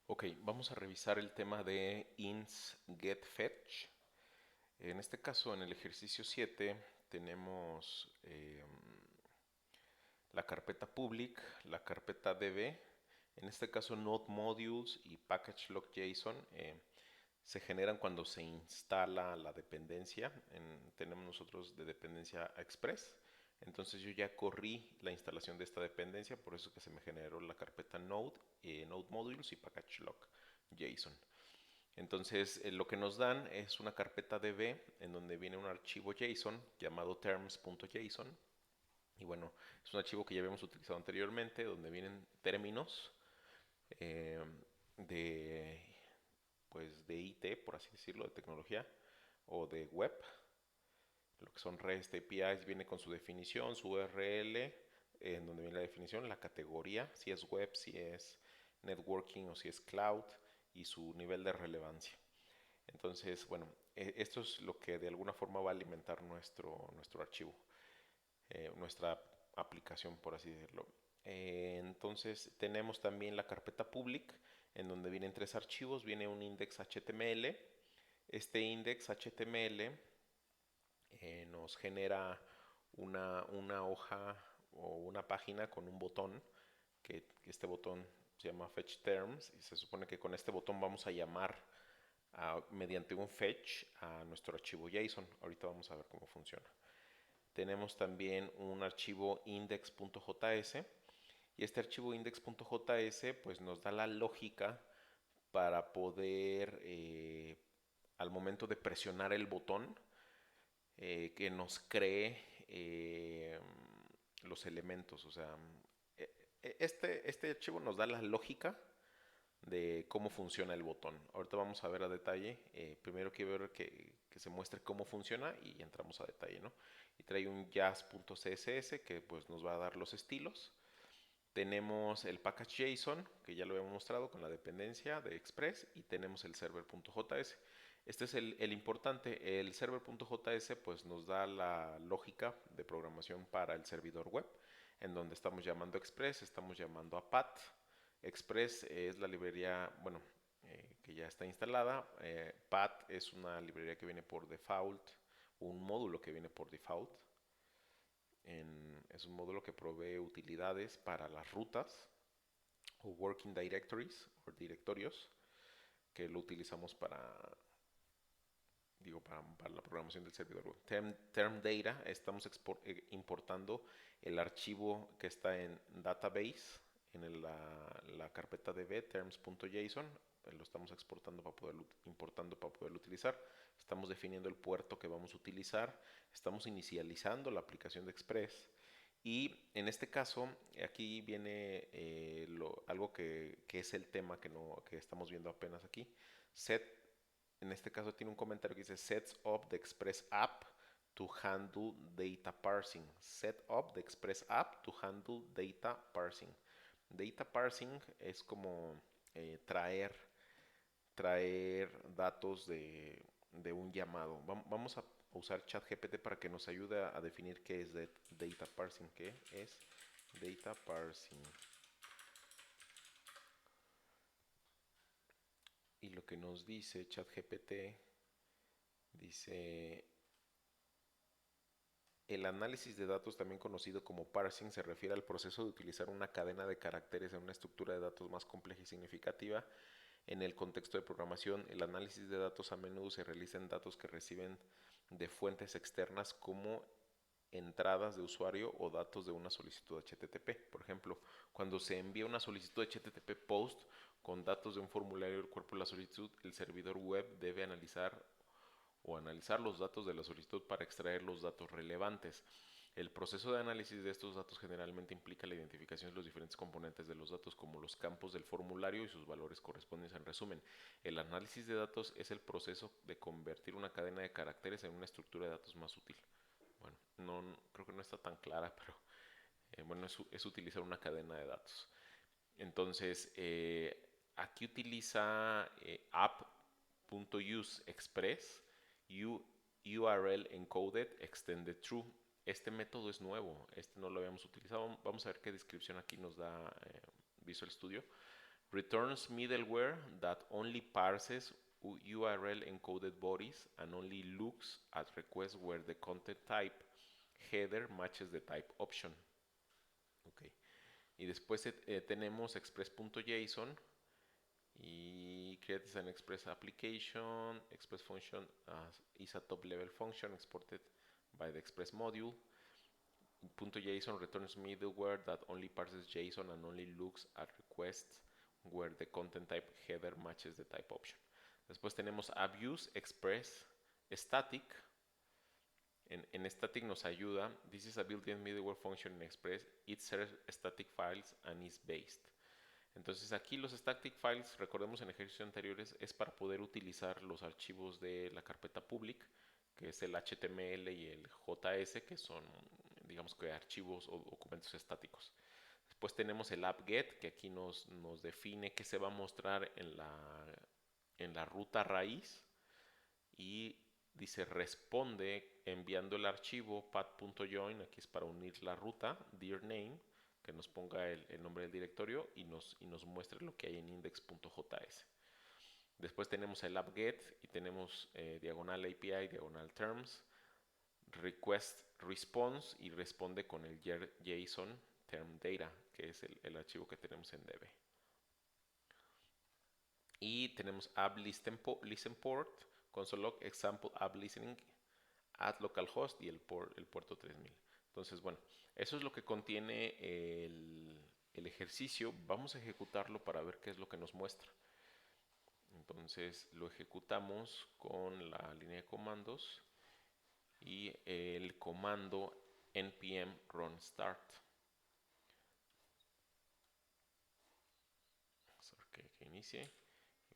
Ok, vamos a revisar el tema de ins get fetch. En este caso, en el ejercicio 7, tenemos la carpeta public, la carpeta db. En este caso, node modules y package lock JSON se generan cuando se instala la dependencia. Tenemos nosotros de dependencia Express. Entonces yo ya corrí la instalación de esta dependencia, por eso que se me generó la carpeta node, node modules y package lock JSON. Entonces, lo que nos dan es una carpeta DB en donde viene un archivo JSON llamado terms.json. Y bueno, es un archivo que ya habíamos utilizado anteriormente, donde vienen términos eh, de, pues, de IT, por así decirlo, de tecnología o de web. Lo que son REST APIs viene con su definición, su URL, en donde viene la definición, la categoría, si es web, si es networking o si es cloud y su nivel de relevancia. Entonces, bueno, esto es lo que de alguna forma va a alimentar nuestro archivo, nuestra aplicación, por así decirlo. Entonces, tenemos también la carpeta public, en donde vienen tres archivos. Viene un index HTML. Este index HTML nos genera una hoja o una página con un botón, que este botón se llama Fetch Terms, y se supone que con este botón vamos a llamar mediante un fetch a nuestro archivo JSON. Ahorita vamos a ver cómo funciona. Tenemos también un archivo index.js, y este archivo index.js pues nos da la lógica para poder al momento de presionar el botón que nos cree los elementos. O sea, este archivo nos da la lógica de cómo funciona el botón. Ahorita vamos a ver a detalle. Primero quiero ver que se muestre cómo funciona y entramos a detalle, ¿no? Y trae un jazz.css que pues nos va a dar los estilos. Tenemos el package JSON, que ya lo habíamos mostrado con la dependencia de Express, y tenemos el server.js. Este es el importante. El server.js pues nos da la lógica de programación para el servidor web, en donde estamos llamando Express, estamos llamando a PAT. Express es la librería, bueno, que ya está instalada. PAT es una librería que viene por default, un módulo que viene por default. Es un módulo que provee utilidades para las rutas o working directories o directorios, que lo utilizamos para la programación del servidor web. Term data, estamos importando el archivo que está en database, en la carpeta db terms.json. Lo estamos exportando para poderlo, importando para poderlo utilizar. Estamos definiendo el puerto que vamos a utilizar. Estamos inicializando la aplicación de Express. Y en este caso, aquí viene algo que es el tema que, no, que estamos viendo apenas aquí. Set, en este caso tiene un comentario que dice Sets up the Express app to handle data parsing. Set up the Express app to handle data parsing. Data parsing es como traer datos de un llamado. Vamos a usar ChatGPT para que nos ayude a definir qué es data parsing. ¿Qué es data parsing? Y lo que nos dice ChatGPT, dice: el análisis de datos, también conocido como parsing, se refiere al proceso de utilizar una cadena de caracteres en una estructura de datos más compleja y significativa. En el contexto de programación, el análisis de datos a menudo se realiza en datos que reciben de fuentes externas, como entradas de usuario o datos de una solicitud HTTP. Por ejemplo, cuando se envía una solicitud HTTP POST con datos de un formulario del cuerpo de la solicitud, el servidor web debe analizar los datos de la solicitud para extraer los datos relevantes. El proceso de análisis de estos datos generalmente implica la identificación de los diferentes componentes de los datos, como los campos del formulario y sus valores correspondientes. En resumen, el análisis de datos es el proceso de convertir una cadena de caracteres en una estructura de datos más útil. Bueno, creo que no está tan clara, pero bueno, es utilizar una cadena de datos. Entonces, aquí utiliza app.useExpress URL encoded extended true. Este método es nuevo, este no lo habíamos utilizado. Vamos a ver qué descripción aquí nos da Visual Studio. Returns middleware that only parses URL encoded bodies and only looks at requests where the content type header matches the type option. Okay. Y después tenemos express.json y create an express application. Express function is a top level function exported by the express module. .json returns middleware that only parses JSON and only looks at requests where the content type header matches the type option. Después tenemos abuse express static. En static nos ayuda. This is a built-in middleware function in Express. It serves static files and is based. Entonces aquí los static files, recordemos en ejercicios anteriores, es para poder utilizar los archivos de la carpeta public, que es el HTML y el JS, que son, digamos que archivos o documentos estáticos. Después tenemos el app-get, que aquí nos define qué se va a mostrar en la ruta raíz, y dice responde enviando el archivo path.join, aquí es para unir la ruta, dir name, que nos ponga el nombre del directorio y nos muestre lo que hay en index.js. Después tenemos el app-get y tenemos diagonal API, diagonal terms, request response y responde con el JSON term data, que es el archivo que tenemos en DB. Y tenemos app listen port, console log, example app listening, add localhost y el puerto 3000. Entonces, bueno, eso es lo que contiene el ejercicio. Vamos a ejecutarlo para ver qué es lo que nos muestra. Entonces lo ejecutamos con la línea de comandos y el comando npm run start. Vamos a ver que inicie.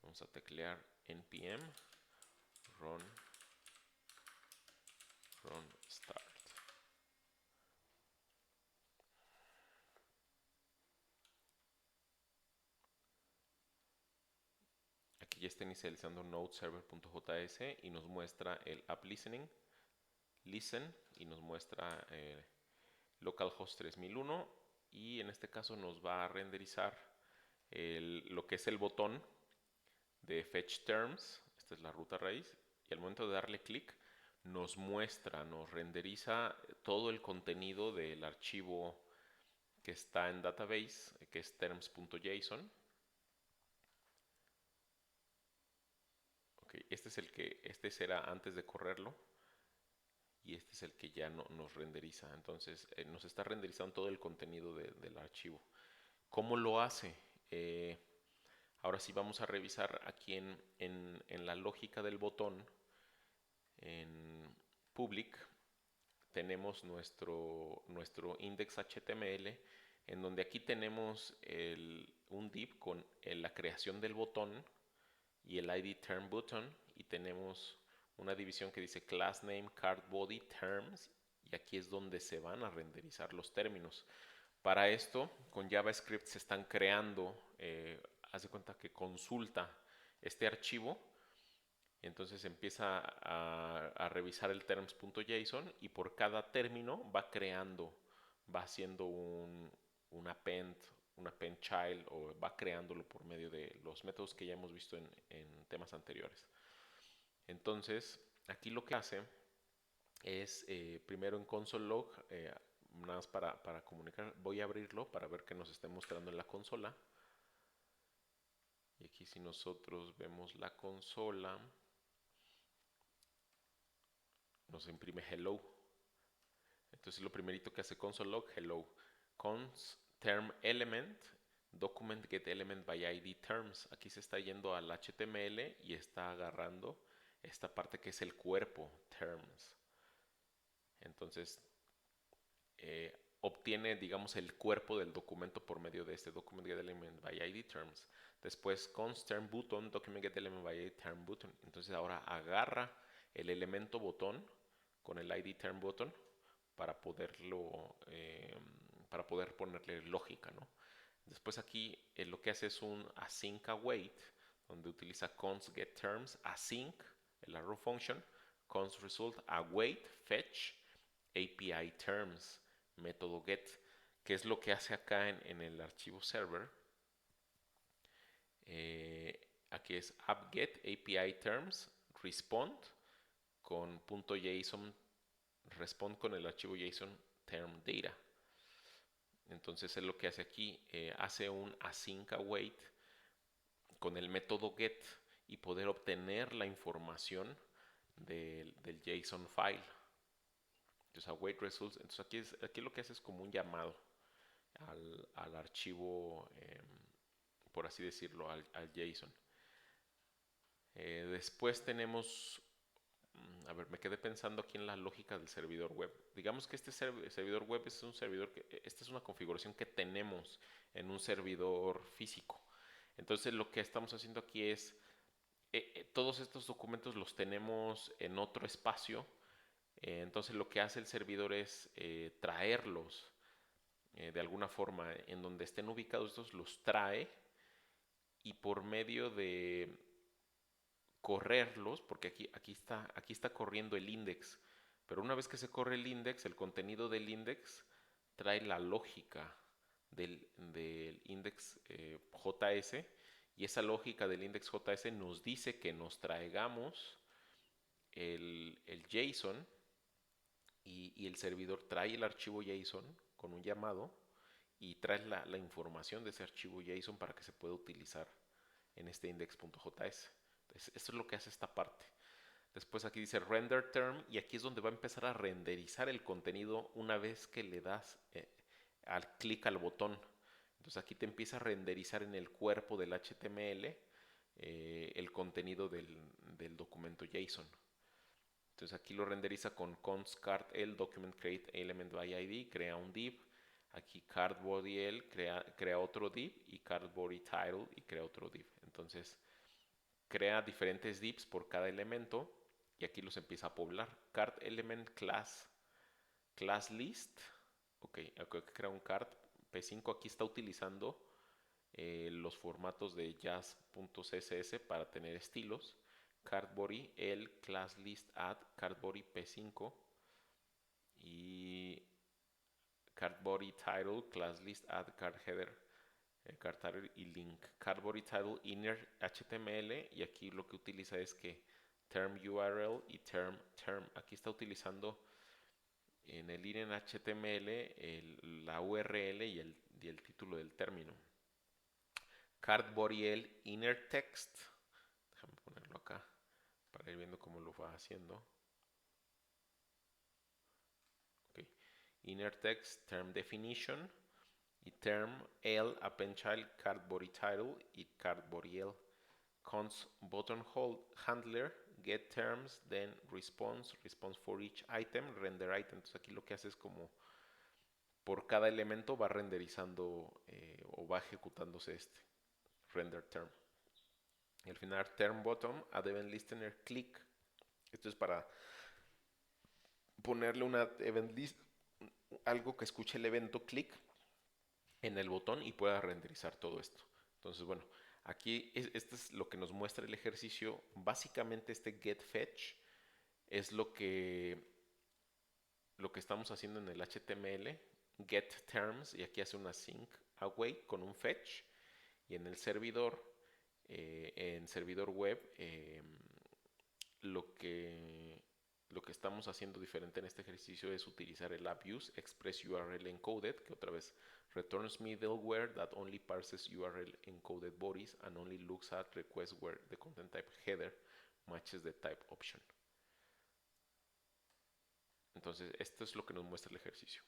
Vamos a teclear npm run start. Aquí ya está inicializando node server.js y nos muestra el app listening, listen, y nos muestra localhost 3001, y en este caso nos va a renderizar lo que es el botón de fetch terms. Esta es la ruta raíz, y al momento de darle clic nos muestra, nos renderiza todo el contenido del archivo que está en database, que es terms.json. Okay, este será antes de correrlo, y este es el que ya nos renderiza. Entonces nos está renderizando todo el contenido del archivo. ¿Cómo lo hace? Ahora sí vamos a revisar aquí en la lógica del botón. En public tenemos nuestro index HTML, en donde aquí tenemos un div con la creación del botón y el ID term button, y tenemos una división que dice class name card body terms, y aquí es donde se van a renderizar los términos. Para esto con JavaScript se están creando, haz de cuenta que consulta este archivo, y entonces empieza a revisar el terms.json, y por cada término va creando, va haciendo un append child, o va creándolo por medio de los métodos que ya hemos visto en temas anteriores. Entonces aquí lo que hace es primero en console log, nada más para comunicar, voy a abrirlo para ver qué nos está mostrando en la consola. Y aquí si nosotros vemos la consola, nos imprime hello. Entonces lo primerito que hace console log, hello, cons term element, document get element by id terms. Aquí se está yendo al HTML y está agarrando esta parte que es el cuerpo, terms. Entonces obtiene, digamos, el cuerpo del documento por medio de este document get element by id terms. Después const term button, document get element by id term button. Entonces ahora agarra el elemento botón con el id term button para poderlo para poder ponerle lógica, ¿no? Después aquí lo que hace es un async await, donde utiliza const get terms, async, el arrow function, const result await, fetch, API terms, método get, que es lo que hace acá en el archivo server. Aquí es app-get API terms respond con .json, respond con el archivo JSON term data. Entonces es lo que hace aquí, hace un async await con el método get y poder obtener la información del JSON file. Entonces await results. Entonces aquí lo que hace es como un llamado al archivo, por así decirlo, al JSON. Después tenemos, a ver, me quedé pensando aquí en la lógica del servidor web. Digamos que este servidor web es un servidor esta es una configuración que tenemos en un servidor físico. Entonces lo que estamos haciendo aquí es, todos estos documentos los tenemos en otro espacio. Entonces lo que hace el servidor es traerlos de alguna forma en donde estén ubicados estos, los trae y por medio de correrlos, porque aquí está corriendo el index, pero una vez que se corre el index, el contenido del index trae la lógica del index JS, y esa lógica del index JS nos dice que nos traigamos el JSON, y el servidor trae el archivo JSON con un llamado y trae la información de ese archivo JSON para que se pueda utilizar en este index.js. Entonces, esto es lo que hace esta parte. Después aquí dice render term, y aquí es donde va a empezar a renderizar el contenido una vez que le das al clic al botón. Entonces aquí te empieza a renderizar en el cuerpo del HTML el contenido del documento JSON. Entonces aquí lo renderiza con const card el document create element by id, crea un div. Aquí card body el crea otro div, y card body title y crea otro div. Entonces crea diferentes divs por cada elemento y aquí los empieza a poblar. Card element class list. Ok, aquí crea un card P5. Aquí está utilizando los formatos de jazz.css para tener estilos. Card body el class list add card body P5 y card body title class list add card header card title y link. Card body title inner HTML, y aquí lo que utiliza es que term URL y term. Aquí está utilizando en el inner HTML la URL y el título del término. Card body el inner text, déjame ponerlo acá para ir viendo cómo lo va haciendo. Okay. Inner text term definition y term el append child card body title y card body el. Const button handler get terms then response for each item render item. Entonces aquí lo que hace es como por cada elemento va renderizando o va ejecutándose este render term. Y al final term bottom add event listener click. Esto es para ponerle una event list, algo que escuche el evento click en el botón y pueda renderizar todo esto. Entonces, bueno, aquí este es lo que nos muestra el ejercicio. Básicamente este get fetch es lo que estamos haciendo en el HTML. Get terms, y aquí hace una sync await con un fetch, y en el servidor, en servidor web, lo que estamos haciendo diferente en este ejercicio es utilizar el AppUse express URL encoded, que otra vez returns middleware that only parses URL encoded bodies and only looks at requests where the content type header matches the type option. Entonces esto es lo que nos muestra el ejercicio.